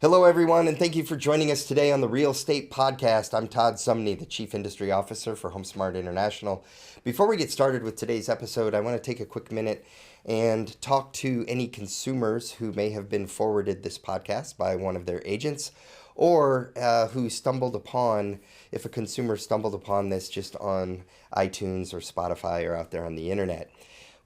Hello, everyone, and thank you for joining us today on the Real Estate Podcast. I'm Todd Sumney, the Chief Industry Officer for HomeSmart International. Before we get started with today's episode, I want to take a quick minute and talk to any consumers who may have been forwarded this podcast by one of their agents or who stumbled upon, if a consumer stumbled upon this just on iTunes or Spotify or out there on the internet.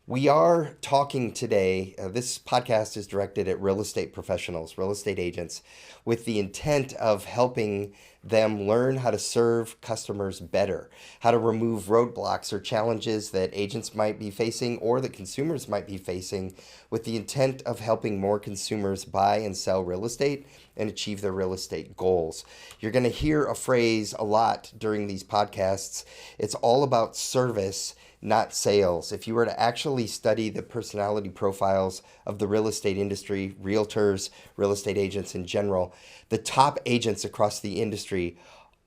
We are talking today, this podcast is directed at real estate professionals, real estate agents, with the intent of helping them learn how to serve customers better, how to remove roadblocks or challenges that agents might be facing or that consumers might be facing, with the intent of helping more consumers buy and sell real estate and achieve their real estate goals. You're going to hear a phrase a lot during these podcasts. It's all about service, not sales. If you were to actually study the personality profiles of the real estate industry, realtors, real estate agents in general, the top agents across the industry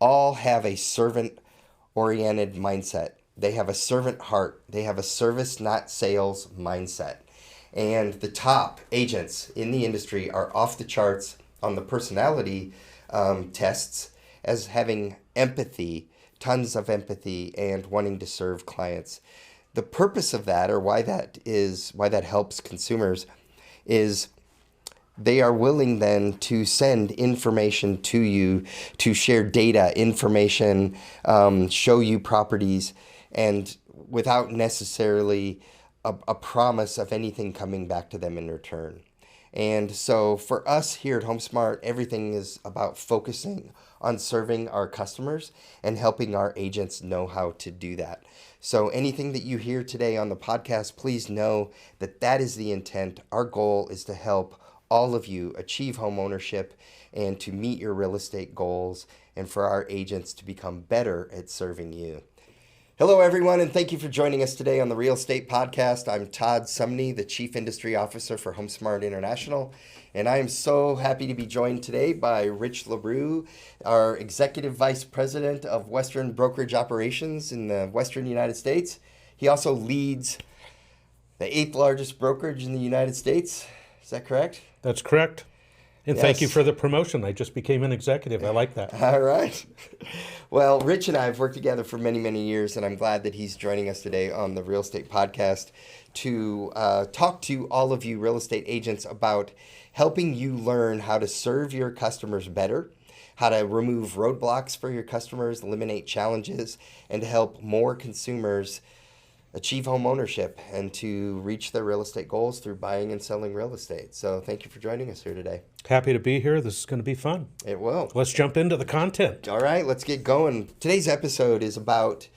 all have a servant-oriented mindset. They have a servant heart. They have a service, not sales mindset. And the top agents in the industry are off the charts on the personality tests as having empathy, tons of empathy, and wanting to serve clients. The purpose of that, or why that helps consumers, is they are willing then to send information to you, to share data, information, show you properties, and without necessarily a promise of anything coming back to them in return. And so for us here at HomeSmart, everything is about focusing on serving our customers and helping our agents know how to do that. So anything that you hear today on the podcast, please know that that is the intent. Our goal is to help all of you achieve home ownership and to meet your real estate goals, and for our agents to become better at serving you. Hello, everyone, and thank you for joining us today on the Real Estate Podcast. I'm Todd Sumney, the Chief Industry Officer for HomeSmart International, and I am so happy to be joined today by Rich LaRue, our Executive Vice President of Western Brokerage Operations in the Western United States. He also leads the 8th largest brokerage in the United States. Is that correct? That's correct. And Yes. Thank you for the promotion. I just became an executive. I like that. All right. Well, Rich and I have worked together for many, many years, and I'm glad that he's joining us today on the Real Estate Podcast to talk to all of you real estate agents about helping you learn how to serve your customers better, how to remove roadblocks for your customers, eliminate challenges, and to help more consumers achieve home ownership and to reach their real estate goals through buying and selling real estate. So thank you for joining us here today. Happy to be here. This is going to be fun. It will. Let's jump into the content. All right, let's get going. Today's episode is about,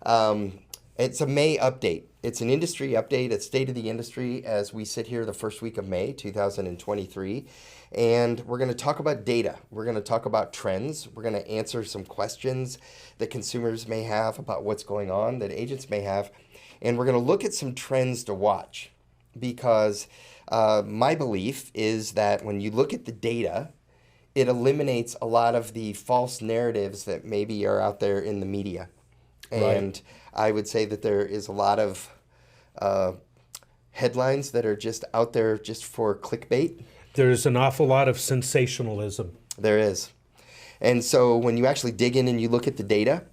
it's a May update. It's an industry update, a state of the industry as we sit here the first week of May 2023. And we're going to talk about data. We're going to talk about trends. We're going to answer some questions that consumers may have about what's going on, that agents may have. And we're going to look at some trends to watch, because my belief is that when you look at the data, it eliminates a lot of the false narratives that maybe are out there in the media. And I would say that there is a lot of headlines that are just out there just for clickbait. There's an awful lot of sensationalism. There is. And so when you actually dig in and you look at the data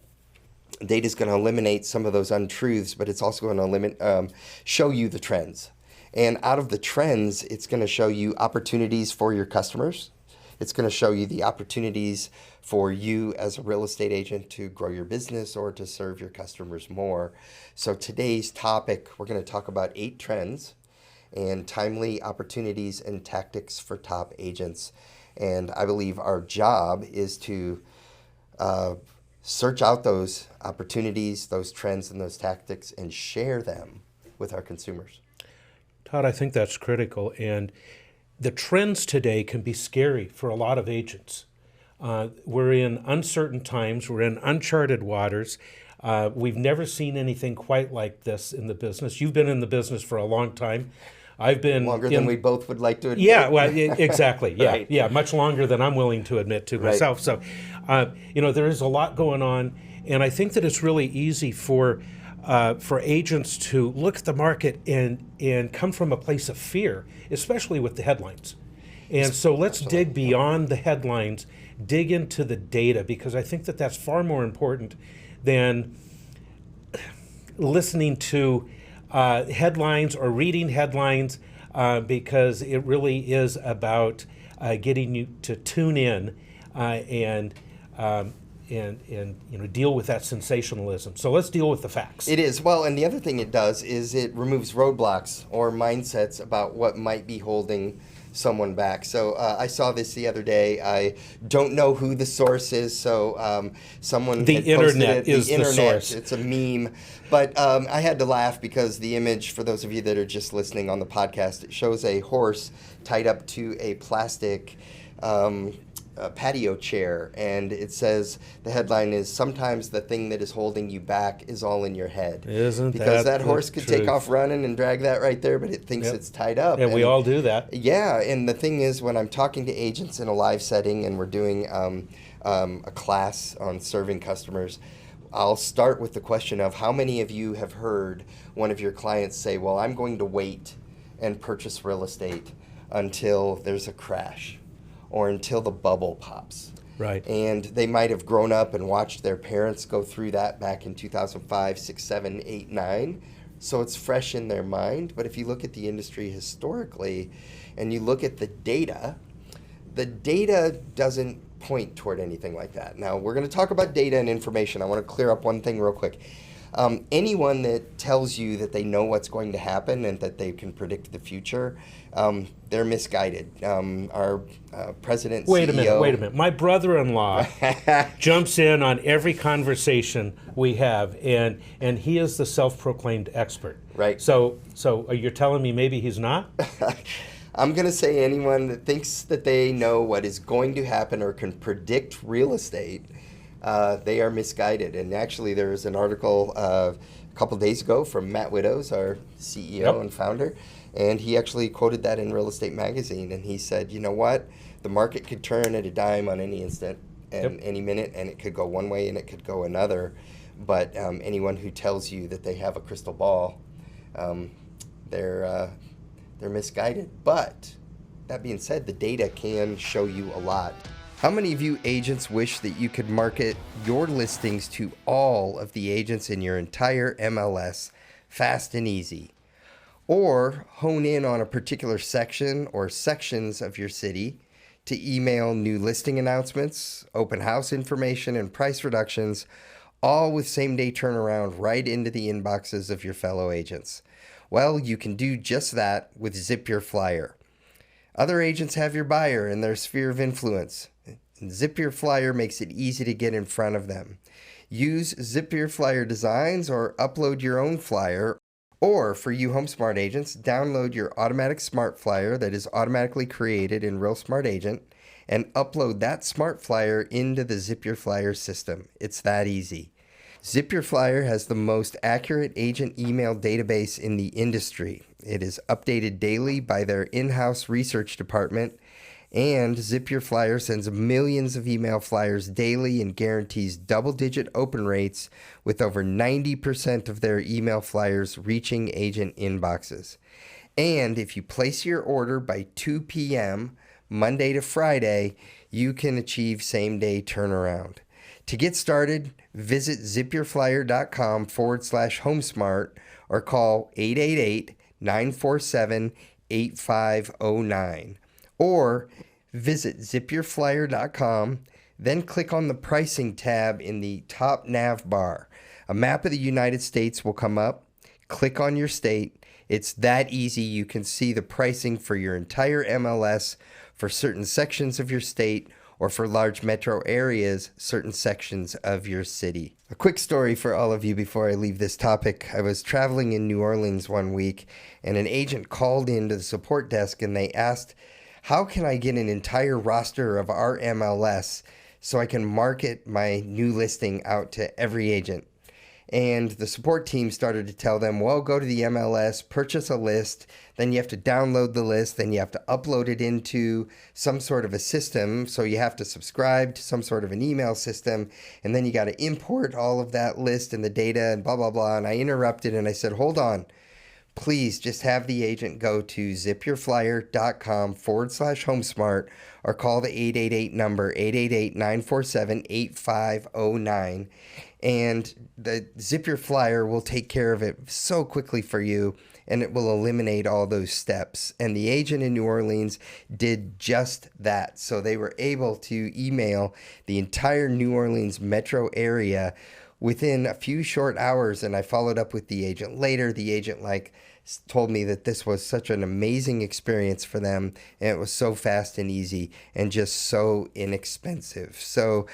is going to eliminate some of those untruths, but it's also going to show you the trends. And out of the trends, it's going to show you opportunities for your customers. It's going to show you the opportunities for you as a real estate agent to grow your business or to serve your customers more. So today's topic, we're going to talk about 8 trends and timely opportunities and tactics for top agents. And I believe our job is to search out those opportunities, those trends, and those tactics, and share them with our consumers. Todd, I think that's critical. And the trends today can be scary for a lot of agents. We're in uncertain times. We're in uncharted waters. We've never seen anything quite like this in the business. You've been in the business for a long time. I've been longer than we both would like to admit. Yeah, well, exactly. Yeah, Right. yeah, much longer than I'm willing to admit to myself. So, there is a lot going on, and I think that it's really easy for agents to look at the market and come from a place of fear, especially with the headlines. And so let's dig beyond the headlines, dig into the data, because I think that that's far more important than listening to headlines or reading headlines, because it really is about getting you to tune in and deal with that sensationalism. So let's deal with the facts. It is. Well, and the other thing it does is it removes roadblocks or mindsets about what might be holding someone back. So I saw this the other day. I don't know who the source is, so someone The had posted internet it. is the source. It's a meme. But I had to laugh because the image, for those of you that are just listening on the podcast, it shows a horse tied up to a plastic patio chair, and it says, the headline is, "Sometimes the thing that is holding you back is all in your head." Isn't because that that horse could take off running and drag that right there, but it thinks it's tied up. And we all do that. Yeah, and the thing is, when I'm talking to agents in a live setting and we're doing a class on serving customers, I'll start with the question of, how many of you have heard one of your clients say, well, I'm going to wait and purchase real estate until there's a crash or until the bubble pops. Right. And they might have grown up and watched their parents go through that back in 2005, 6, 7, 8, 9. So it's fresh in their mind. But if you look at the industry historically and you look at the data doesn't point toward anything like that. Now, we're going to talk about data and information. I want to clear up one thing real quick. Anyone that tells you that they know what's going to happen and that they can predict the future, they're misguided. Our president, Wait a CEO, minute. My brother-in-law jumps in on every conversation we have, and he is the self-proclaimed expert. Right. So you're telling me maybe he's not? I'm going to say anyone that thinks that they know what is going to happen or can predict real estate, they are misguided. And actually, there was an article a couple days ago from Matt Widows, our CEO and founder, and he actually quoted that in Real Estate Magazine. And he said, you know what? The market could turn at a dime on any instant and any minute, and it could go one way and it could go another. But anyone who tells you that they have a crystal ball, they're misguided. But that being said, the data can show you a lot. How many of you agents wish that you could market your listings to all of the agents in your entire MLS fast and easy? Or hone in on a particular section or sections of your city to email new listing announcements, open house information, and price reductions, all with same-day turnaround right into the inboxes of your fellow agents? Well, you can do just that with Zip Your Flyer. Other agents have your buyer in their sphere of influence. Zip Your Flyer makes it easy to get in front of them. Use Zip Your Flyer designs or upload your own flyer. Or for you HomeSmart agents, download your automatic smart flyer that is automatically created in Real Smart Agent and upload that smart flyer into the Zip Your Flyer system. It's that easy. Zip Your Flyer has the most accurate agent email database in the industry. It is updated daily by their in-house research department, and Zip Your Flyer sends millions of email flyers daily and guarantees double-digit open rates with over 90% of their email flyers reaching agent inboxes. And if you place your order by 2 p.m. Monday to Friday, you can achieve same-day turnaround. To get started, visit zipyourflyer.com/HomeSmart or call 888-947-8509. Or visit zipyourflyer.com, then click on the pricing tab in the top nav bar. A map of the United States will come up. Click on your state. It's that easy. You can see the pricing for your entire MLS, for certain sections of your state, or for large metro areas, certain sections of your city. A quick story for all of you before I leave this topic. I was traveling in New Orleans one week, and an agent called into the support desk and they asked, how can I get an entire roster of our MLS so I can market my new listing out to every agent? And the support team started to tell them, well, go to the MLS, purchase a list, then you have to download the list, then you have to upload it into some sort of a system. So you have to subscribe to some sort of an email system, and then you got to import all of that list and the data and blah, blah, blah. And I interrupted and I said, hold on. please just have the agent go to zipyourflyer.com/HomeSmart or call the 888 number, 888-947-8509. And the Zip Your Flyer will take care of it so quickly for you, and it will eliminate all those steps. And the agent in New Orleans did just that. So they were able to email the entire New Orleans metro area within a few short hours. And I followed up with the agent later. The agent told me that this was such an amazing experience for them, and it was so fast and easy and just so inexpensive. So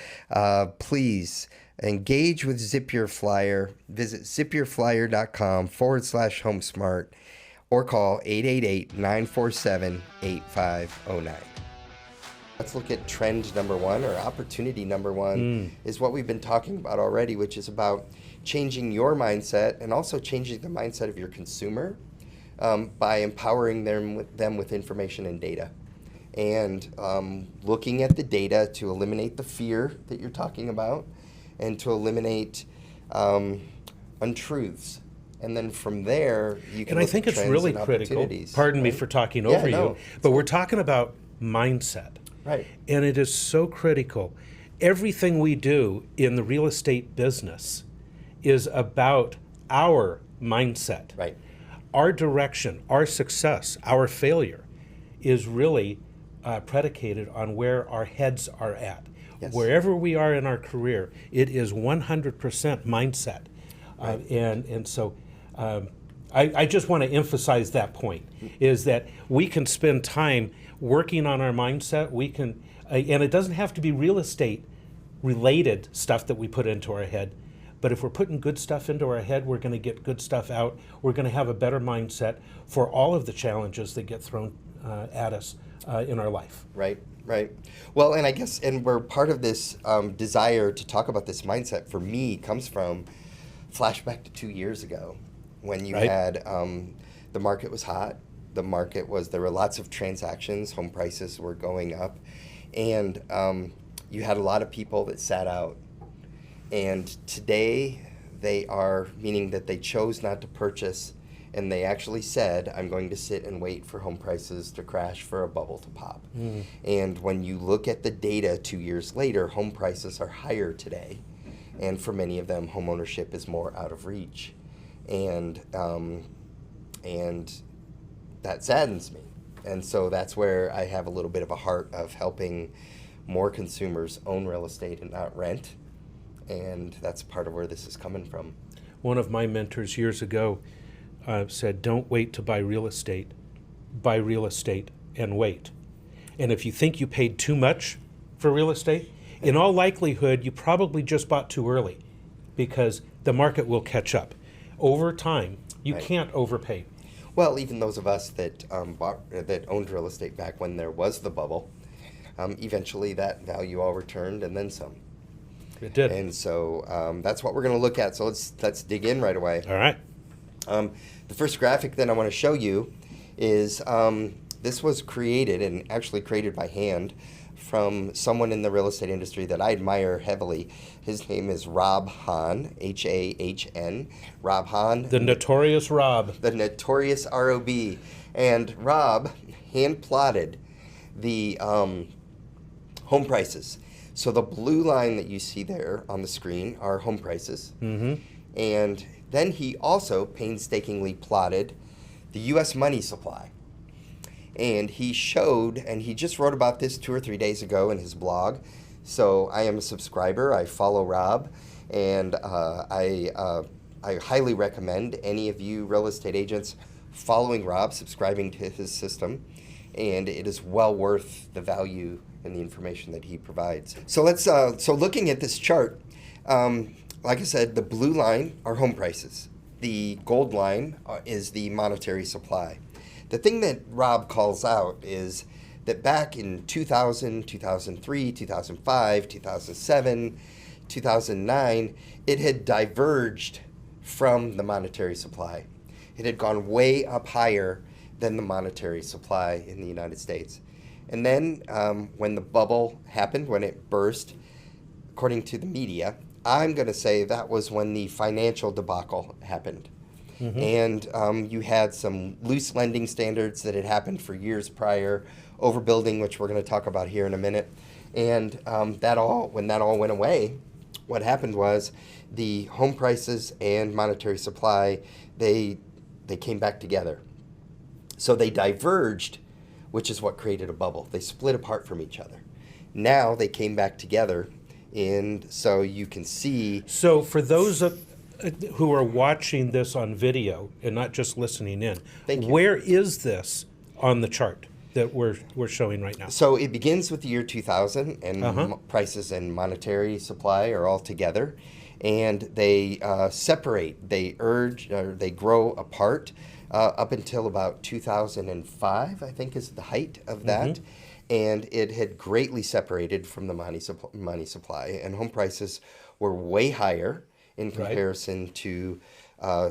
please engage with Zip Your Flyer. Visit zipyourflyer.com/HomeSmart or call 888-947-8509. Let's look at trend number one, or opportunity number one, is what we've been talking about already, which is about changing your mindset and also changing the mindset of your consumer by empowering them with information and data. And looking at the data to eliminate the fear that you're talking about and to eliminate untruths. And then from there, you can And I think it's really critical. Pardon me for talking over you, but we're talking about mindset. Right. And it is so critical. Everything we do in the real estate business is about our mindset. Right. Our direction, our success, our failure is really predicated on where our heads are at. Yes. Wherever we are in our career, it is 100% mindset. Right. And so I just want to emphasize that point, is that we can spend time working on our mindset. We can, and it doesn't have to be real estate related stuff that we put into our head. But if we're putting good stuff into our head, we're going to get good stuff out. We're going to have a better mindset for all of the challenges that get thrown at us in our life. Right, right. Well, and I guess, and we're part of this desire to talk about this mindset for me comes from flashback to 2 years ago when you had the market was hot. There were lots of transactions. Home prices were going up, and you had a lot of people that sat out. And today they are, meaning that they chose not to purchase, and they actually said, I'm going to sit and wait for home prices to crash for a bubble to pop. And when you look at the data 2 years later, home prices are higher today. And for many of them, home ownership is more out of reach. And that saddens me. And so that's where I have a little bit of a heart of helping more consumers own real estate and not rent. And that's part of where this is coming from. One of my mentors years ago said, don't wait to buy real estate and wait. And if you think you paid too much for real estate, in all likelihood, you probably just bought too early, because the market will catch up. Over time, you can't overpay. Well, even those of us that owned real estate back when there was the bubble, eventually that value all returned and then some. It did. And so that's what we're going to look at. So let's dig in right away. All right. The first graphic that I want to show you is this was created, and actually created by hand, from someone in the real estate industry that I admire heavily. His name is Rob Hahn, H-A-H-N. Rob Hahn. The notorious Rob. The notorious R-O-B. And Rob hand-plotted the home prices. So the blue line that you see there on the screen are home prices. Mm-hmm. And then he also painstakingly plotted the U.S. money supply. And he showed, and he just wrote about this 2 or 3 days ago in his blog. So I am a subscriber. I follow Rob, and I highly recommend any of you real estate agents following Rob, subscribing to his system, and it is well worth the value and the information that he provides. So looking at this chart, like I said, the blue line are home prices. The gold line is the monetary supply. The thing that Rob calls out is that back in 2000, 2003, 2005, 2007, 2009, it had diverged from the monetary supply. It had gone way up higher than the monetary supply in the United States. And then when the bubble happened, when it burst, according to the media, I'm going to say that was when the financial debacle happened. And you had some loose lending standards that had happened for years prior, overbuilding, which we're going to talk about here in a minute. And when that all went away, what happened was the home prices and monetary supply, they came back together. So they diverged, which is what created a bubble. They split apart from each other. Now they came back together, and so you can see. So for those who are watching this on video and not just listening in, Thank you. where is this on the chart that we're showing right now? So it begins with the year 2000, and prices and monetary supply are all together, and they separate. They grow apart up until about 2005, I think, is the height of that. And it had greatly separated from the money supply, and home prices were way higher in comparison to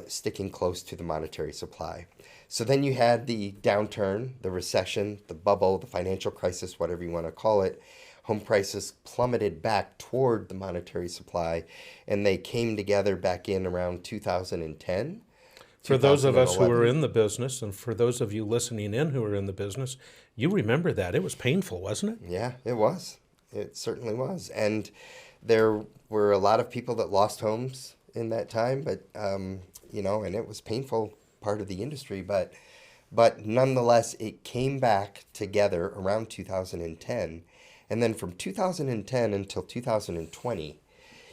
sticking close to the monetary supply. So then you had the downturn, the recession, the bubble, the financial crisis, whatever you want to call it. Home prices plummeted back toward the monetary supply, and they came together back in around 2010. For those of us who are in the business, and for those of you listening in who are in the business, you remember that. It was painful, wasn't it? Yeah, it was. It certainly was. And there were a lot of people that lost homes in that time, but, and it was painful part of the industry, but nonetheless, it came back together around 2010. And then from 2010 until 2020,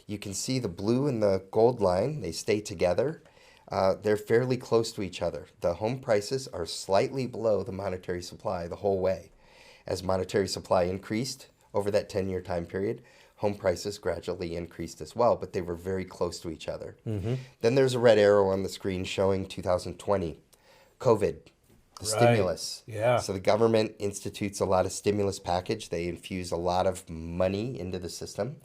you can see the blue and the gold line, they stay together. They're fairly close to each other. The home prices are slightly below the monetary supply the whole way. As monetary supply increased over that 10-year time period, home prices gradually increased as well, but they were very close to each other. Then there's a red arrow on the screen showing 2020, COVID, the stimulus. Yeah. So the government institutes a lot of stimulus package. They infuse a lot of money into the system,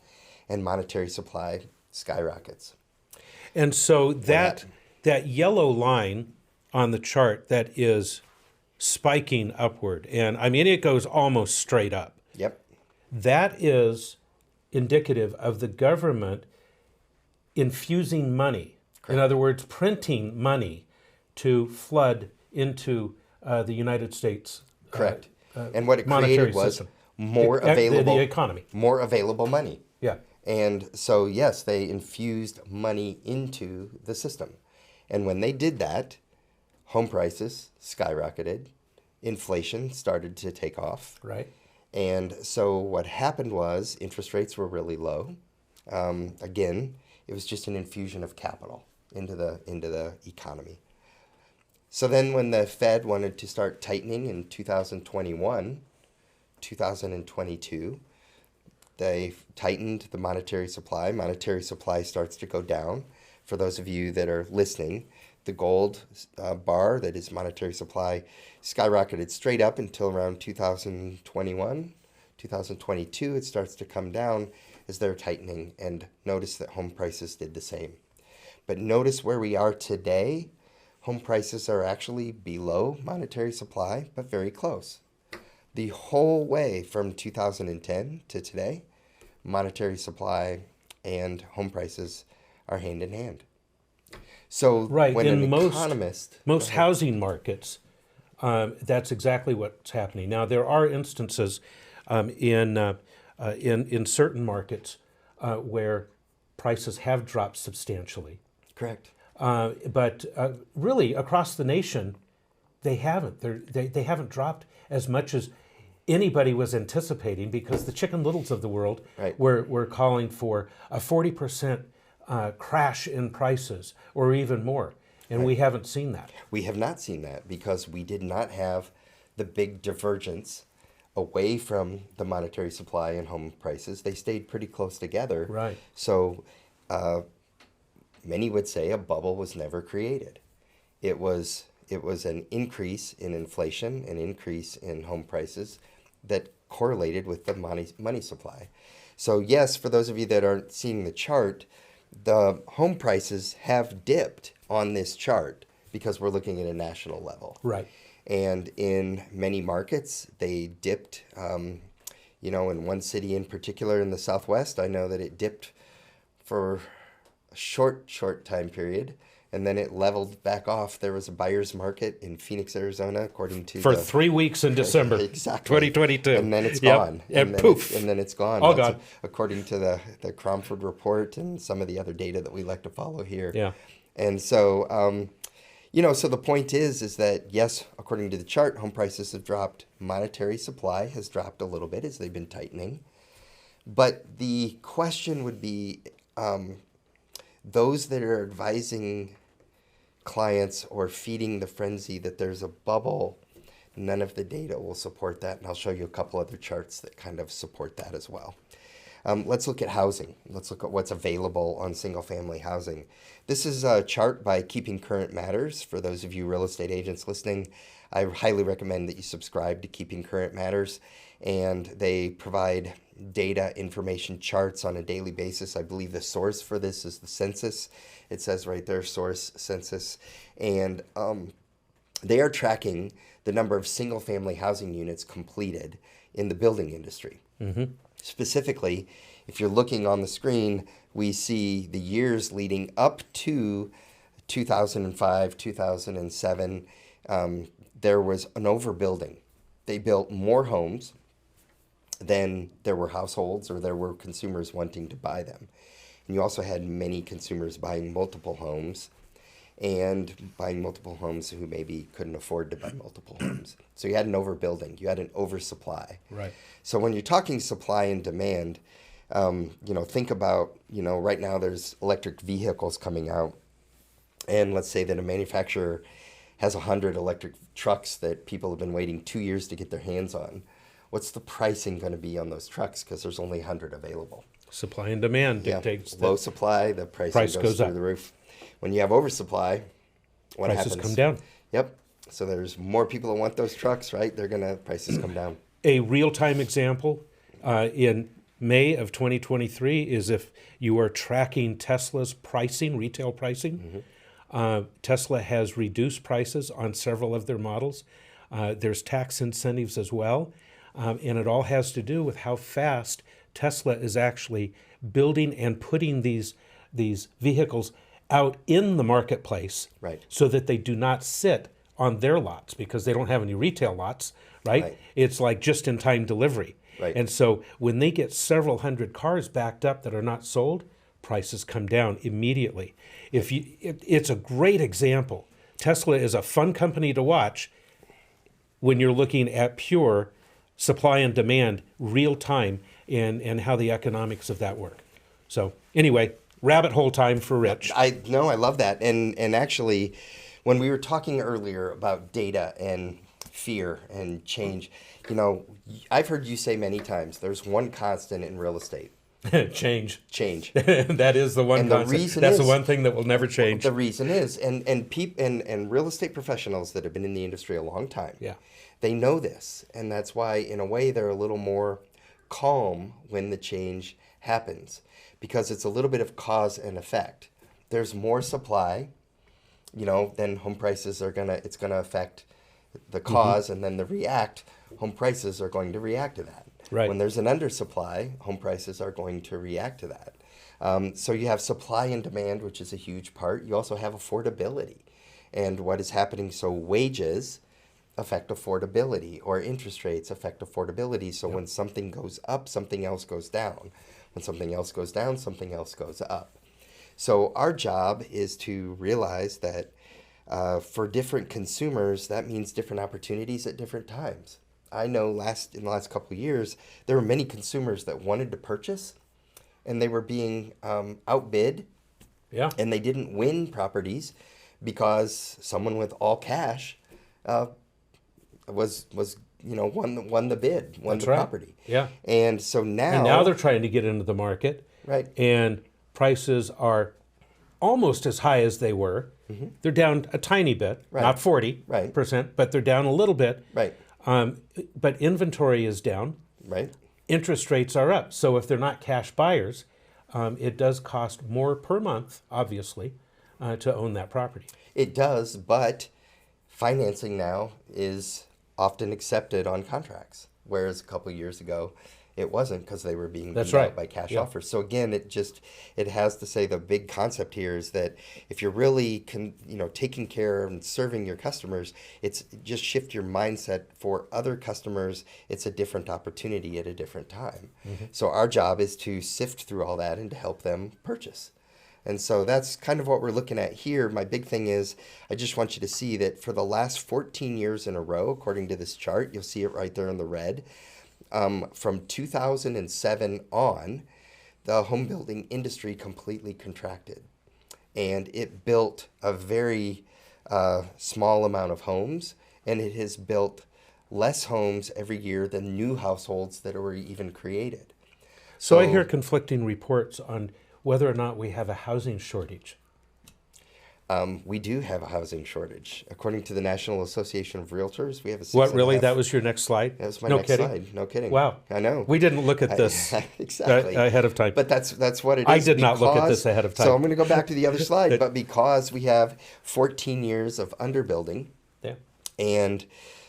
and monetary supply skyrockets. And so that yellow line on the chart that is spiking upward, and I mean, it goes almost straight up. Yep. That is indicative of the government infusing money. Correct. In other words, printing money to flood into the United States. Correct. And what it created was system. more available the economy. More available money. Yeah. And so, yes, they infused money into the system. And when they did that, home prices skyrocketed, inflation started to take off. Right. And so what happened was interest rates were really low. Again, it was just an infusion of capital into the economy. So then when the Fed wanted to start tightening in 2021, 2022, they tightened the monetary supply. Monetary supply starts to go down. For those of you that are listening, the gold bar that is monetary supply skyrocketed straight up until around 2021, 2022. It starts to come down as they're tightening, and notice that home prices did the same. But notice where we are today. Home prices are actually below monetary supply, but very close. The whole way from 2010 to today, monetary supply and home prices are hand in hand. So when in an most economist... most housing markets, that's exactly what's happening. Now, there are instances in certain markets where prices have dropped substantially. Correct. But really, across the nation, they haven't. They haven't dropped as much as anybody was anticipating, because the Chicken Littles of the world were calling for a 40% crash in prices, or even more. And we haven't seen that. We have not seen that because we did not have the big divergence away from the monetary supply and home prices. They stayed pretty close together. Right. So many would say a bubble was never created. It was an increase in inflation, an increase in home prices that correlated with the money supply. So yes, for those of you that aren't seeing the chart, the home prices have dipped on this chart because we're looking at a national level. Right. And in many markets, they dipped. In one city in particular in the Southwest, I know that it dipped for a short time period, and then it leveled back off. There was a buyer's market in Phoenix, Arizona, according to For 3 weeks in December exactly 2022. And then it's Yep. gone. And then poof. and then it's gone. All That's gone. according to the Cromford report and some of the other data that we like to follow here. Yeah. And so, so the point is that, yes, according to the chart, home prices have dropped. Monetary supply has dropped a little bit as they've been tightening. But the question would be, those that are advising clients or feeding the frenzy that there's a bubble, none of the data will support that. And I'll show you a couple other charts that kind of support that as well. Let's look at housing. Let's look at what's available on single-family housing. This is a chart by Keeping Current Matters. For those of you real estate agents listening, I highly recommend that you subscribe to Keeping Current Matters. And they provide data, information, charts on a daily basis. I believe the source for this is the census. It says right there, source census. And they are tracking the number of single-family housing units completed in the building industry. Mm-hmm. Specifically, if you're looking on the screen, we see the years leading up to 2005, 2007. There was an overbuilding. They built more homes than there were households or there were consumers wanting to buy them. And you also had many consumers buying multiple homes and buying multiple homes who maybe couldn't afford to buy multiple homes. So you had an overbuilding, you had an oversupply. Right. So when you're talking supply and demand, think about, right now there's electric vehicles coming out. And let's say that a manufacturer has 100 electric trucks that people have been waiting 2 years to get their hands on. What's the pricing going to be on those trucks? Because there's only 100 available. Supply and demand dictates low supply, the price goes through up. the roof. When you have oversupply, what Prices happens? come down. Yep. So there's more people that want those trucks, right? Prices come down. A real-time example in May of 2023 is if you are tracking Tesla's pricing, retail pricing. Tesla has reduced prices on several of their models. There's tax incentives as well. And it all has to do with how fast Tesla is actually building and putting these vehicles out in the marketplace, Right. so that they do not sit on their lots because they don't have any retail lots, right? It's like just-in-time delivery. Right. And so when they get several hundred cars backed up that are not sold, prices come down immediately. It's a great example. Tesla is a fun company to watch when you're looking at pure supply and demand, real time, and how the economics of that work. So anyway, rabbit hole time for Rich. I love that. And actually, when we were talking earlier about data and fear and change, I've heard you say many times, there's one constant in real estate. Change. That is the one constant. That's the one thing that will never change. The reason is, and real estate professionals that have been in the industry a long time, they know this. And that's why, in a way, they're a little more calm when the change happens, because it's a little bit of cause and effect. There's more supply, then home prices it's gonna affect the cause, and then home prices are going to react to that. Right. When there's an undersupply, home prices are going to react to that. So you have supply and demand, which is a huge part. You also have affordability. And what is happening, so wages affect affordability, or interest rates affect affordability. So when something goes up, something else goes down. When something else goes down, something else goes up. So our job is to realize that for different consumers, that means different opportunities at different times. I know in the last couple of years, there were many consumers that wanted to purchase, and they were being outbid, and they didn't win properties because someone with all cash won the bid, won the property. Yeah. And so now they're trying to get into the market. Right. And prices are almost as high as they were. Mm-hmm. They're down a tiny bit, not 40%, but they're down a little bit. Right. But inventory is down. Right. Interest rates are up. So if they're not cash buyers, it does cost more per month, obviously, to own that property. It does, but financing now is often accepted on contracts, whereas a couple of years ago, it wasn't, because they were being That's beat right. out by cash Yeah. offers. So again, it has to say the big concept here is that if you're really taking care and serving your customers, it's just shift your mindset. For other customers, it's a different opportunity at a different time. So our job is to sift through all that and to help them purchase. And so that's kind of what we're looking at here. My big thing is, I just want you to see that for the last 14 years in a row, according to this chart, you'll see it right there in the red, from 2007 on, the home building industry completely contracted. And it built a very small amount of homes, and it has built less homes every year than new households that were even created. So I hear conflicting reports on whether or not we have a housing shortage. We do have a housing shortage. According to the National Association of Realtors, we have a What, really? That was your next slide? That was my No next kidding? slide. No kidding. Wow. I know. We didn't look at this exactly ahead of time. But that's what it is. I did not look at because- this ahead of time. So I'm going to go back to the other slide. But because we have 14 years of underbuilding, Yeah. and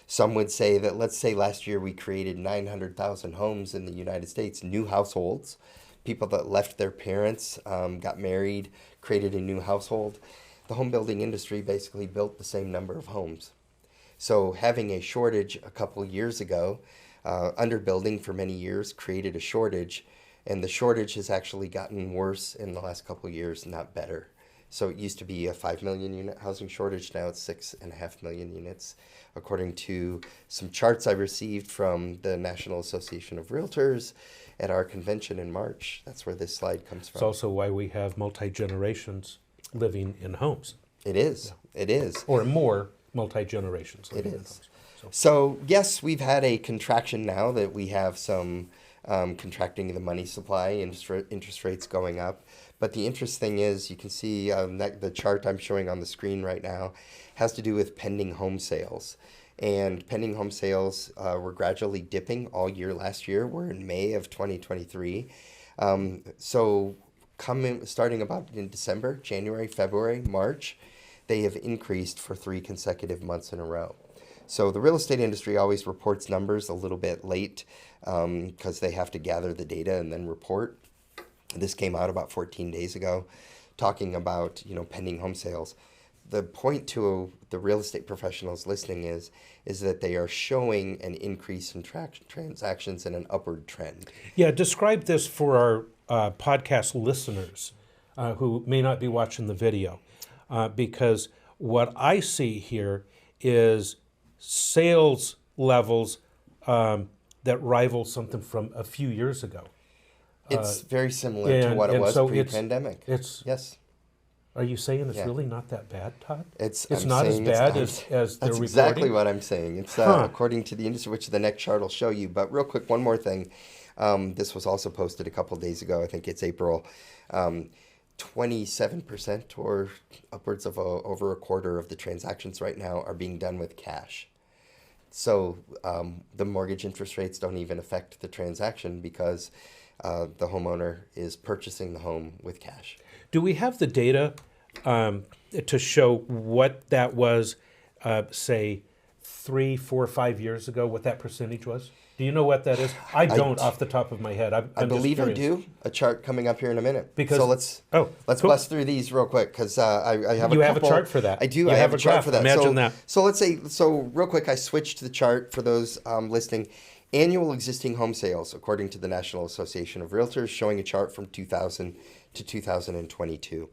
some would say that, let's say last year we created 900,000 homes in the United States, new households, people that left their parents, got married, created a new household. The home building industry basically built the same number of homes. So having a shortage a couple of years ago, underbuilding for many years created a shortage, and the shortage has actually gotten worse in the last couple of years, not better. So it used to be a 5 million unit housing shortage. Now it's 6.5 million units, according to some charts I received from the National Association of Realtors at our convention in March. That's where this slide comes from. It's also why we have multi-generations living in homes. It is. It is. Or more multi-generations It living in is. homes. So, So yes, we've had a contraction now that we have some contracting of the money supply, interest rates going up. But the interesting thing is, you can see that the chart I'm showing on the screen right now has to do with pending home sales. And pending home sales were gradually dipping all year last year. We're in May of 2023. Starting about in December, January, February, March, they have increased for 3 consecutive months in a row. So the real estate industry always reports numbers a little bit late because they have to gather the data and then report. This came out about 14 days ago, talking about pending home sales. The point to the real estate professionals listening is that they are showing an increase in transactions and an upward trend. yeah, describe this for our podcast listeners who may not be watching the video, because what I see here is sales levels that rival something from a few years ago. It's very similar to what it was pre-pandemic. Yes. Are you saying it's Yeah. really not that bad, Todd? It's It's I'm not as saying bad it's as they're That's exactly reporting? what I'm saying. It's according to the industry, which the next chart will show you. But real quick, one more thing. This was also posted a couple of days ago. I think it's April. 27% or upwards of over a quarter of the transactions right now are being done with cash. So the mortgage interest rates don't even affect the transaction because the homeowner is purchasing the home with cash. Do we have the data to show what that was, say, 3, 4, 5 years ago, what that percentage was? Do you know what that is? I don't off the top of my head. I'm I just believe I curious. do. A chart coming up here in a minute. Because- so let's cool. bust through these real quick because I have You a have a couple. chart for that. I do. You I have have a a chart graph. for that. Imagine so, that. So let's say real quick. I switched the chart for those listening. Annual existing home sales, according to the National Association of Realtors, showing a chart from 2000 to 2022,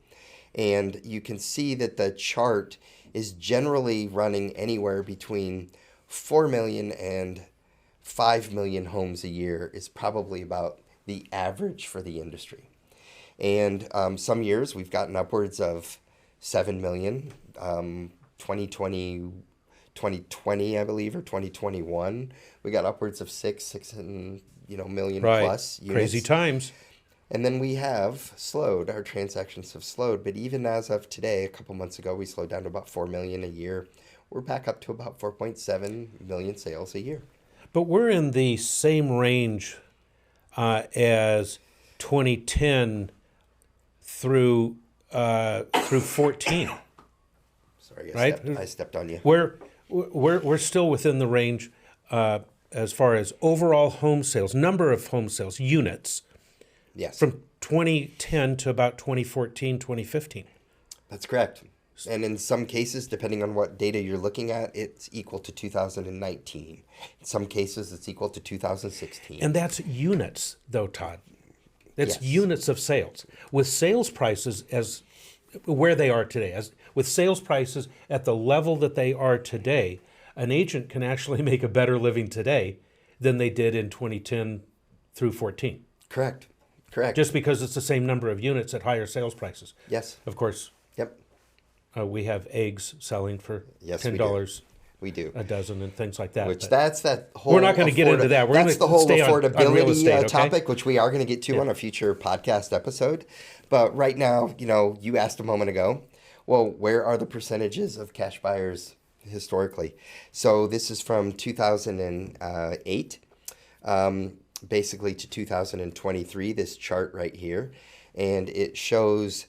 and you can see that the chart is generally running anywhere between 4 million and 5 million homes a year is probably about the average for the industry. And some years we've gotten upwards of 7 million. 2020, I believe, or 2021, we got upwards of 6 and million plus units. Crazy times. And then we have slowed. Our transactions have slowed. But even as of today, a couple months ago, we slowed down to about 4 million a year. We're back up to about 4.7 million sales a year. But we're in the same range as 2010 through 14. Sorry, Right? I stepped on you. We're still within the range as far as overall home sales, number of home sales, units, Yes. from 2010 to about 2014, 2015. That's correct. And in some cases, depending on what data you're looking at, it's equal to 2019. In some cases, it's equal to 2016. And that's units, though, Todd. That's Yes. units of sales. With sales prices as where they are today, with sales prices at the level that they are today, an agent can actually make a better living today than they did in 2010 through 14. Correct. Correct. Just because it's the same number of units at higher sales prices. Yes. Of course, Yep. we have eggs selling for Yes, we do. $10 We do. a dozen and things like that. Which but that's that whole. We're not gonna get into that. We're that's gonna the whole stay on real affordability estate, okay? topic, which we are going to get to on a future podcast episode. But right now, you asked a moment ago, well, where are the percentages of cash buyers historically? So this is from 2008, basically to 2023. This chart right here, and it shows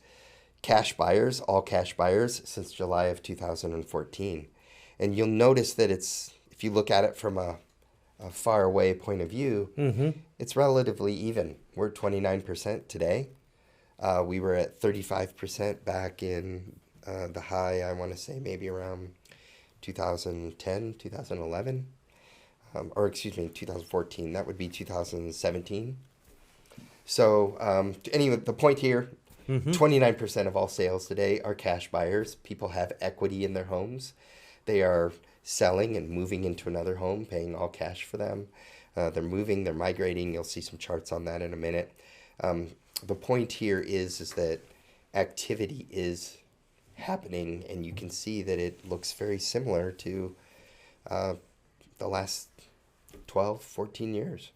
cash buyers, all cash buyers since July of 2014. And you'll notice that if you look at it from a far away point of view, it's relatively even. We're 29% today. We were at 35% back in the high, I want to say maybe around 2010, 2011, or excuse me, 2014. That would be 2017. So anyway, the point here, 29% of all sales today are cash buyers. People have equity in their homes. They are selling and moving into another home, paying all cash for them. They're moving, they're migrating. You'll see some charts on that in a minute. The point here is that activity is happening, and you can see that it looks very similar to the last 12, 14 years.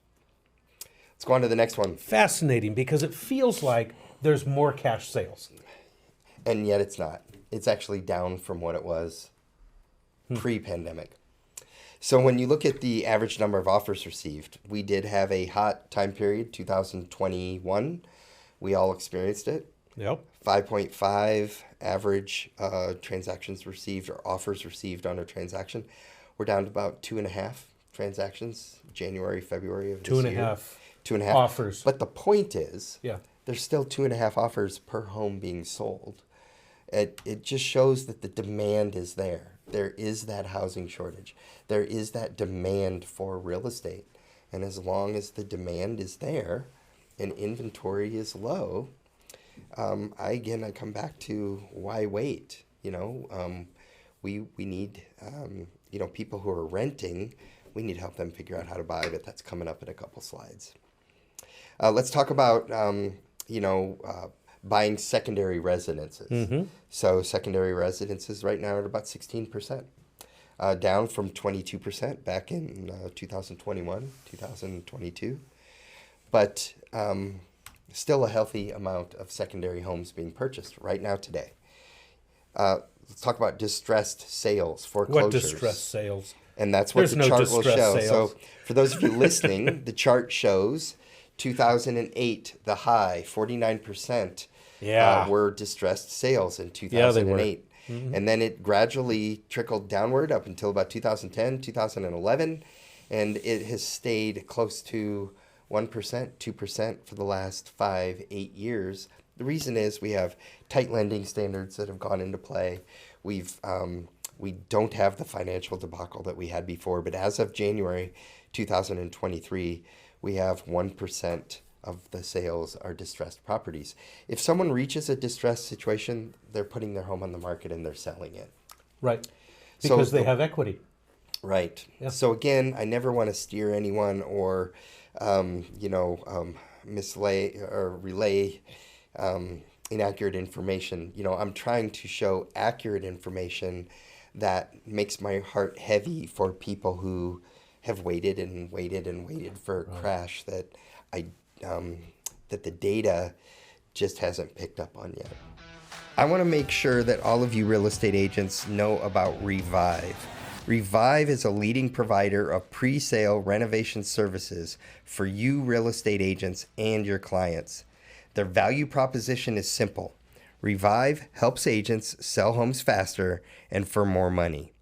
Let's go on to the next one. Fascinating, because it feels like there's more cash sales. And yet it's not. It's actually down from what it was pre-pandemic. So when you look at the average number of offers received, we did have a hot time period, 2021. We all experienced it. Yep. 5.5 average transactions received or offers received on a transaction. We're down to about 2.5 transactions, January, February of this year. 2.5 2.5 offers. But the point is, Yeah. there's still 2.5 offers per home being sold. It just shows that the demand is there. There is that housing shortage. There is that demand for real estate. And as long as the demand is there and inventory is low, I come back to why wait? We need, people who are renting, we need to help them figure out how to buy, but that's coming up in a couple slides. Let's talk about, buying secondary residences. So secondary residences right now are at about 16%, down from 22% back in 2021, 2022. But still a healthy amount of secondary homes being purchased right now today. Let's talk about distressed sales, foreclosures. What distressed sales? And that's what There's the no chart will distressed show. sales. So for those of you listening, the chart shows 2008, the high, 49% Yeah. were distressed sales in Yeah, they were. 2008. And then it gradually trickled downward up until about 2010, 2011, and it has stayed close to 1%, 2% for the last 5-8 years. The reason is we have tight lending standards that have gone into play. We don't have the financial debacle that we had before, but as of January 2023, we have 1% of the sales are distressed properties. If someone reaches a distressed situation, they're putting their home on the market and they're selling it. Right. So Because they have equity. Right. Yeah. So again, I never want to steer anyone or, mislay or relay inaccurate information. I'm trying to show accurate information that makes my heart heavy for people who have waited and waited and waited for a crash that that the data just hasn't picked up on yet. I want to make sure that all of you real estate agents know about Revive. Revive is a leading provider of pre-sale renovation services for you real estate agents and your clients. Their value proposition is simple. Revive helps agents sell homes faster and for more money.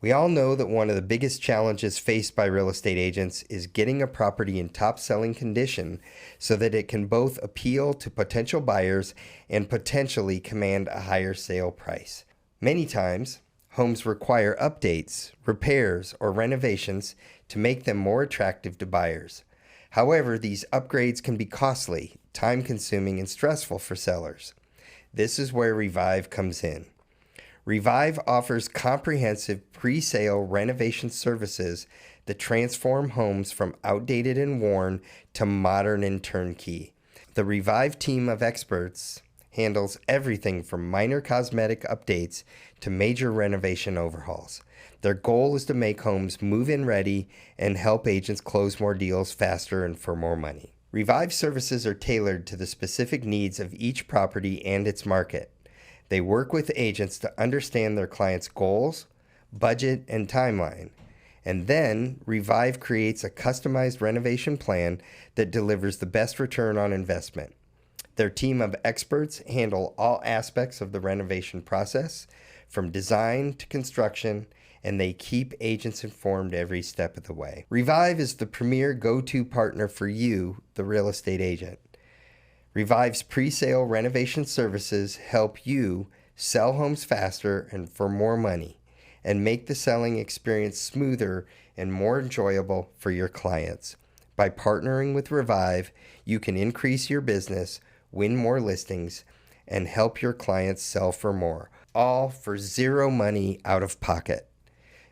We all know that one of the biggest challenges faced by real estate agents is getting a property in top selling condition so that it can both appeal to potential buyers and potentially command a higher sale price. Many times, homes require updates, repairs, or renovations to make them more attractive to buyers. However, these upgrades can be costly, time-consuming, and stressful for sellers. This is where Revive comes in. Revive offers comprehensive pre-sale renovation services that transform homes from outdated and worn to modern and turnkey. The Revive team of experts handles everything from minor cosmetic updates to major renovation overhauls. Their goal is to make homes move-in ready and help agents close more deals faster and for more money. Revive services are tailored to the specific needs of each property and its market. They work with agents to understand their clients' goals, budget, and timeline. And then Revive creates a customized renovation plan that delivers the best return on investment. Their team of experts handle all aspects of the renovation process, from design to construction, and they keep agents informed every step of the way. Revive is the premier go-to partner for you, the real estate agent. Revive's pre-sale renovation services help you sell homes faster and for more money, and make the selling experience smoother and more enjoyable for your clients. By partnering with Revive, you can increase your business, win more listings, and help your clients sell for more, all for zero money out of pocket.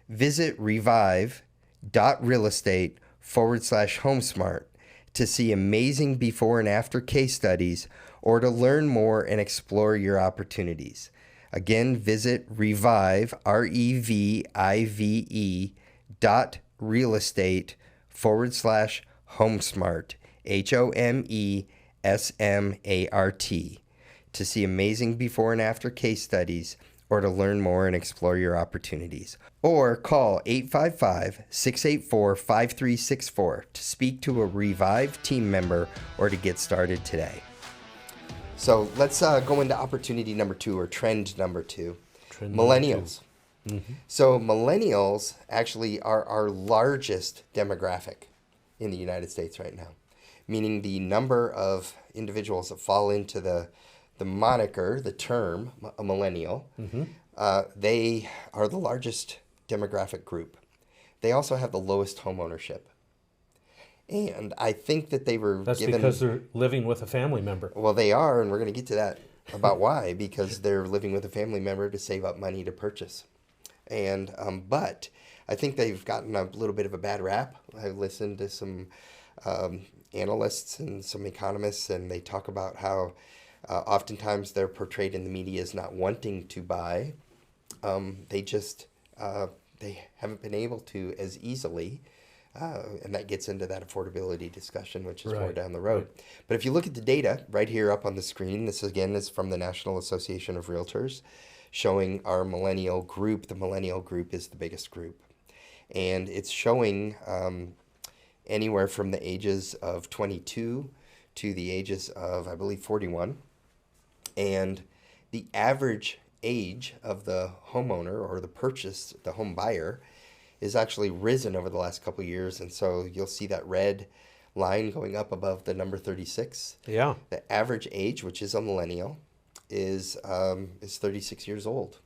Visit revive.realestate/HomeSmart to see amazing before and after case studies or to learn more and explore your opportunities. Again, visit Revive, REVIVE.realestate/HomeSmart, HomeSmart, to see amazing before and after case studies or to learn more and explore your opportunities. Or call 855-684-5364 to speak to a Revive team member or to get started today. So let's go into opportunity number 2 or trend number 2. Millennials. Mm-hmm. So millennials actually are our largest demographic in the United States right now, meaning the number of individuals that fall into the moniker, the term, a millennial. Mm-hmm. They are the largest demographic group. They also have the lowest home ownership. And I think that they were That's because they're living with a family member. Well, they are, and we're going to get to that about why, because they're living with a family member to save up money to purchase. And but I think they've gotten a little bit of a bad rap. I listened to some analysts and some economists, and they talk about how oftentimes they're portrayed in the media as not wanting to buy. They just they haven't been able to as easily, and that gets into that affordability discussion, which is more down the road. Right. But if you look at the data right here up on the screen, this again is from the National Association of Realtors, showing our millennial group. The millennial group is the biggest group, and it's showing anywhere from the ages of 22 to the ages of, I believe, 41. And the average age of the homeowner or the home buyer, is actually risen over the last couple of years. And so you'll see that red line going up above the number 36. Yeah. The average age, which is a millennial, is 36 years old.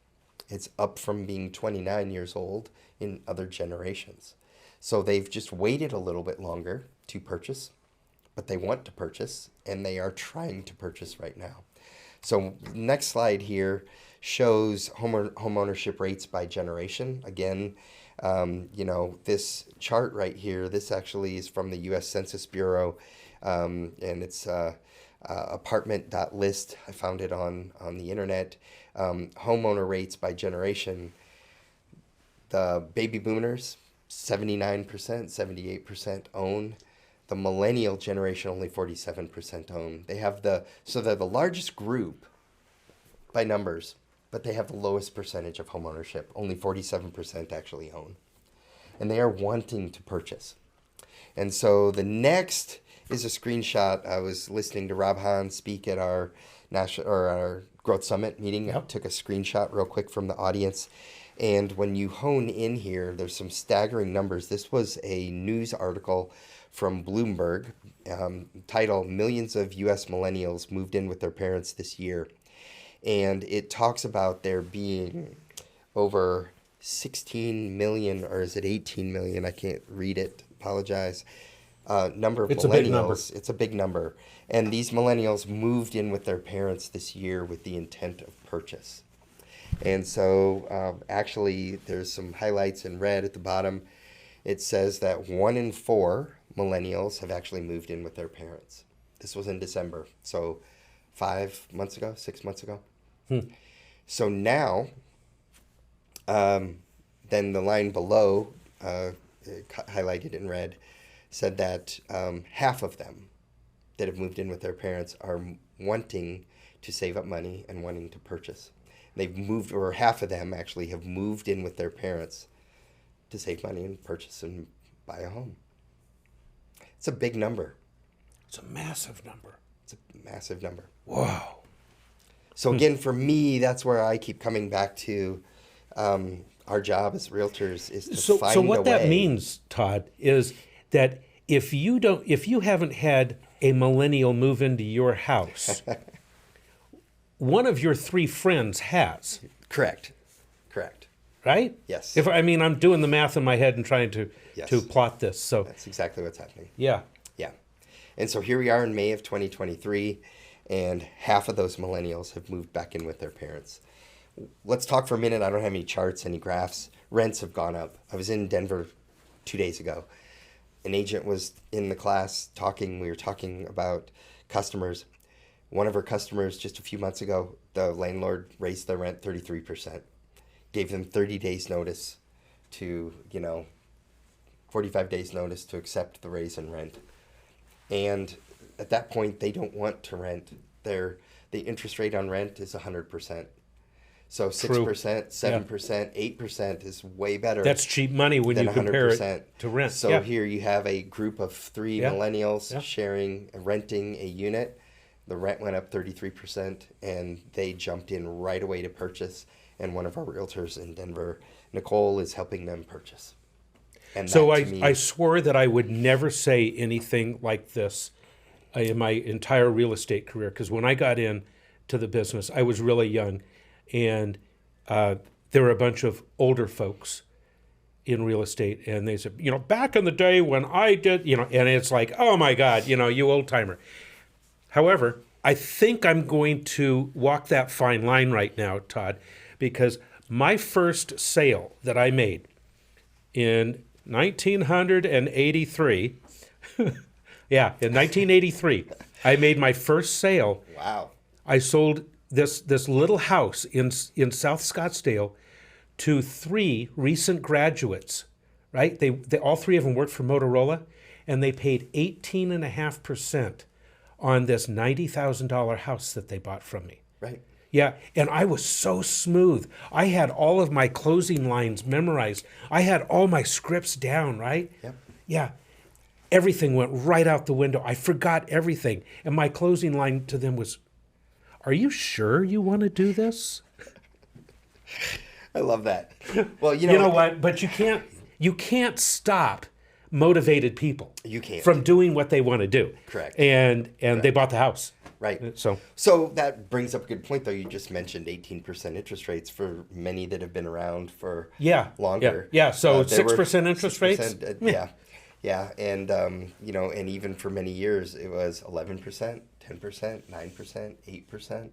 It's up from being 29 years old in other generations. So they've just waited a little bit longer to purchase, but they want to purchase, and they are trying to purchase right now. So next slide here shows home ownership rates by generation. Again, this chart right here, this actually is from the U.S. Census Bureau, and it's apartment.list. I found it on the internet. Homeowner rates by generation. The baby boomers, 79%, 78% own. The millennial generation, only 47% own. They're the largest group by numbers, but they have the lowest percentage of home ownership. Only 47% actually own. And they are wanting to purchase. And so the next is a screenshot. I was listening to Rob Hahn speak at our Growth Summit meeting. Yep. I took a screenshot real quick from the audience. And when you hone in here, there's some staggering numbers. This was a news article from Bloomberg, titled Millions of U.S. Millennials Moved In with Their Parents This Year. And it talks about there being over 16 million, or is it 18 million? I can't read it. Apologize. Number of It's a big number. millennials. It's a big number. And these millennials moved in with their parents this year with the intent of purchase. And so actually, there's some highlights in red at the bottom. It says that 1 in 4 millennials have actually moved in with their parents. This was in December. So 5 months ago, 6 months ago. So now, then the line below, highlighted in red, said that half of them that have moved in with their parents are wanting to save up money and wanting to purchase. They've moved, or half of them actually have moved in with their parents to save money and purchase and buy a home. It's a big number. It's a massive number. It's a massive number. Wow. So again, for me, that's where I keep coming back to. Our job as realtors is to find a way. So what that means, Todd, is that if you haven't had a millennial move into your house, one of your 3 friends has. Correct. Right? Yes. I'm doing the math in my head and trying to plot this. So that's exactly what's happening. Yeah. And so here we are in May of 2023, and half of those millennials have moved back in with their parents. Let's talk for a minute. I don't have any charts, any graphs. Rents have gone up. I was in Denver 2 days ago. An agent was in the class talking. We were talking about customers. One of our customers just a few months ago, the landlord raised their rent 33%. Gave them 30 days notice to, 45 days notice to accept the raise in rent. And at that point, they don't want to rent. The interest rate on rent is 100%. So 6%, 7%, 8% is way better. That's cheap money when you compare it to rent. So here you have a group of 3 millennials renting a unit. The rent went up 33%, and they jumped in right away to purchase. And one of our realtors in Denver, Nicole, is helping them purchase. And so I swore that I would never say anything like this in my entire real estate career, because when I got into the business, I was really young, and there were a bunch of older folks in real estate, and they said, back in the day when I did, and it's like, oh my God, you old timer. However, I think I'm going to walk that fine line right now, Todd, because my first sale that I made in 1983, in 1983, I made my first sale. Wow. I sold this little house in South Scottsdale to 3 recent graduates, right? They all 3 of them worked for Motorola, and they paid 18.5% on this $90,000 house that they bought from me. Right. Yeah, and I was so smooth. I had all of my closing lines memorized. I had all my scripts down, right? Yep. Yeah. Everything went right out the window. I forgot everything. And my closing line to them was, "Are you sure you want to do this?" I love that. Well, you know what? But you can't stop motivated people. You can't. From doing what they want to do. Correct. And they bought the house. Right. So that brings up a good point, though. You just mentioned 18% interest rates for many that have been around for longer. Yeah. So 6% interest 6%, rates. Yeah. And and even for many years it was 11%, 10%, 9%, 8%.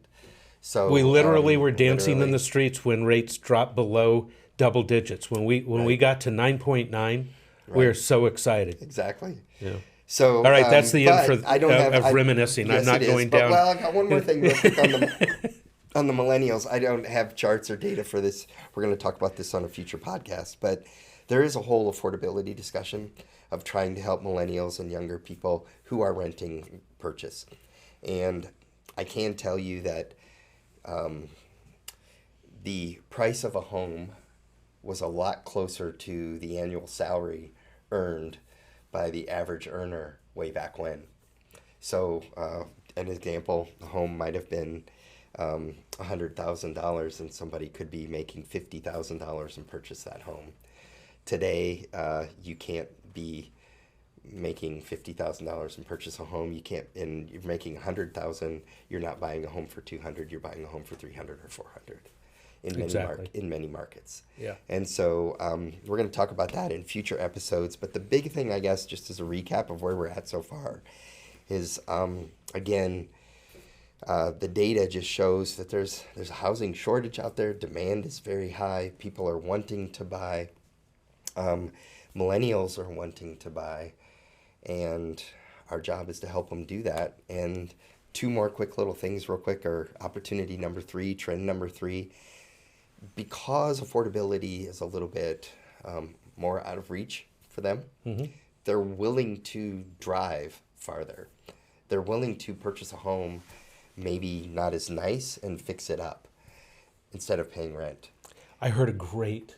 So we literally were dancing in the streets when rates dropped below double digits. When we got to 9.9, we were so excied. Exactly. Yeah. So, all right, that's the end of reminiscing. Yes, I'm not going down. Well, I got one more thing real quick on the millennials. I don't have charts or data for this. We're going to talk about this on a future podcast. But there is a whole affordability discussion of trying to help millennials and younger people who are renting purchase. And I can tell you that the price of a home was a lot closer to the annual salary earned by the average earner way back when. So, an example, the home might have been $100,000 and somebody could be making $50,000 and purchase that home. Today, you can't be making $50,000 and purchase a home. You can't, and you're making $100,000. You're not buying a home for $200. You're buying a home for $300 or $400 in many markets. Yeah. And so we're going to talk about that in future episodes. But the big thing, I guess, just as a recap of where we're at so far, is again, the data just shows that there's a housing shortage out there. Demand is very high. People are wanting to buy. Millennials are wanting to buy. And our job is to help them do that. And two more quick little things real quick are opportunity number 3, trend number 3. Because affordability is a little bit more out of reach for them, they're willing to drive farther. They're willing to purchase a home, maybe not as nice, and fix it up instead of paying rent. I heard a great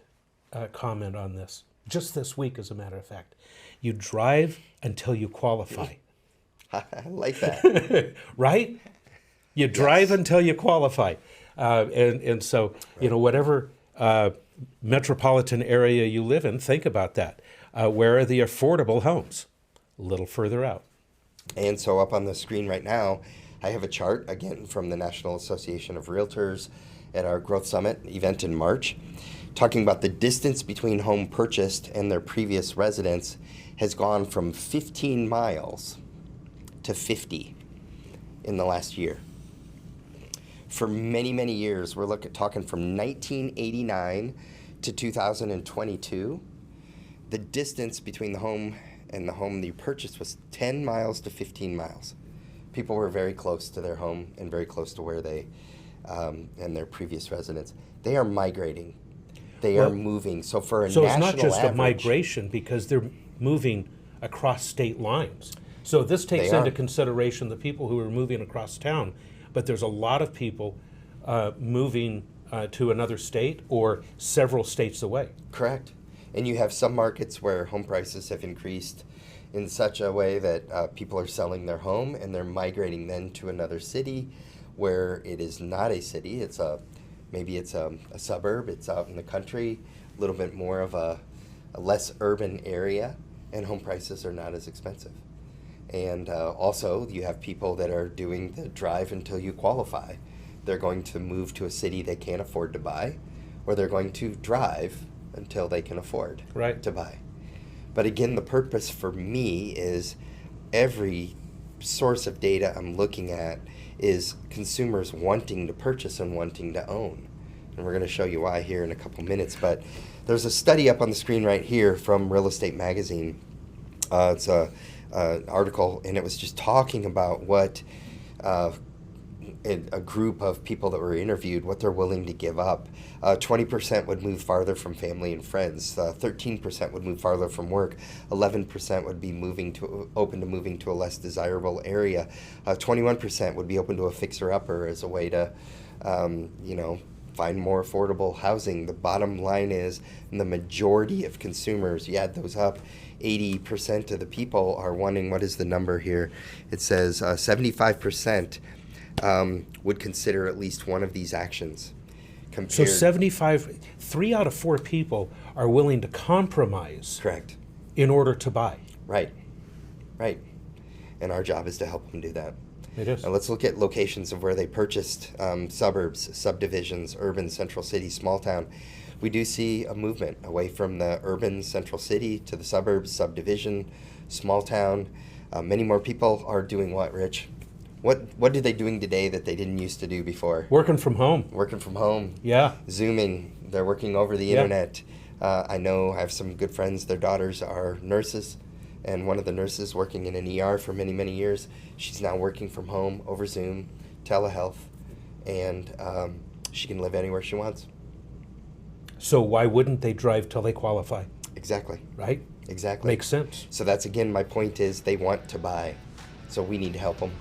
comment on this just this week, as a matter of fact. You drive until you qualify. I like that. Right? You drive until you qualify. And so, whatever metropolitan area you live in, think about that. Where are the affordable homes? A little further out. And so up on the screen right now, I have a chart, again, from the National Association of Realtors at our Growth Summit event in March, talking about the distance between home purchased and their previous residence has gone from 15 miles to 50 in the last year. For many, many years, we're talking from 1989 to 2022, the distance between the home and the home that you purchased was 10 miles to 15 miles. People were very close to their home and very close to where they and their previous residence. They are migrating. They are moving. So for a national average... So it's not just a migration, because they're moving across state lines. So this takes into consideration the people who are moving across town, but there's a lot of people moving to another state or several states away. Correct. And you have some markets where home prices have increased in such a way that people are selling their home and they're migrating then to another city where it is not a city. Maybe it's a suburb. It's out in the country, a little bit more of a less urban area, and home prices are not as expensive. And also, you have people that are doing the drive until you qualify. They're going to move to a city they can't afford to buy, or they're going to drive until they can afford to buy. But again, the purpose for me is every source of data I'm looking at is consumers wanting to purchase and wanting to own. And we're going to show you why here in a couple minutes. But there's a study up on the screen right here from Real Estate Magazine. It's an article, and it was just talking about what a group of people that were interviewed, what they're willing to give up. 20% would move farther from family and friends. 13% would move farther from work. 11% would be open to moving to a less desirable area. 21% would be open to a fixer-upper as a way to, find more affordable housing. The bottom line is, the majority of consumers, you add those up, 80% of the people are wanting, what is the number here? It says 75% would consider at least one of these actions. So 3 out of 4 people are willing to compromise. Correct. In order to buy. Right. And our job is to help them do that. It is. Now let's look at locations of where they purchased, suburbs, subdivisions, urban, central city, small town. We do see a movement away from the urban central city to the suburbs, subdivision, small town. Many more people are doing what, Rich? What are they doing today that they didn't used to do before? Working from home. Working from home. Yeah. Zooming. They're working over the internet. I know I have some good friends. Their daughters are nurses, and one of the nurses working in an ER for many, many years, she's now working from home over Zoom, telehealth, and she can live anywhere she wants. So why wouldn't they drive till they qualify? Exactly. Right? Exactly. Makes sense. So that's, again, my point is they want to buy, so we need to help them.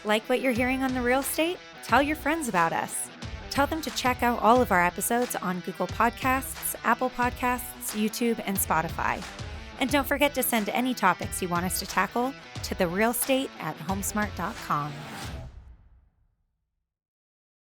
Like what you're hearing on The Real Estate? Tell your friends about us. Tell them to check out all of our episodes on Google Podcasts, Apple Podcasts, YouTube, and Spotify. And don't forget to send any topics you want us to tackle to therealestate@homesmart.com.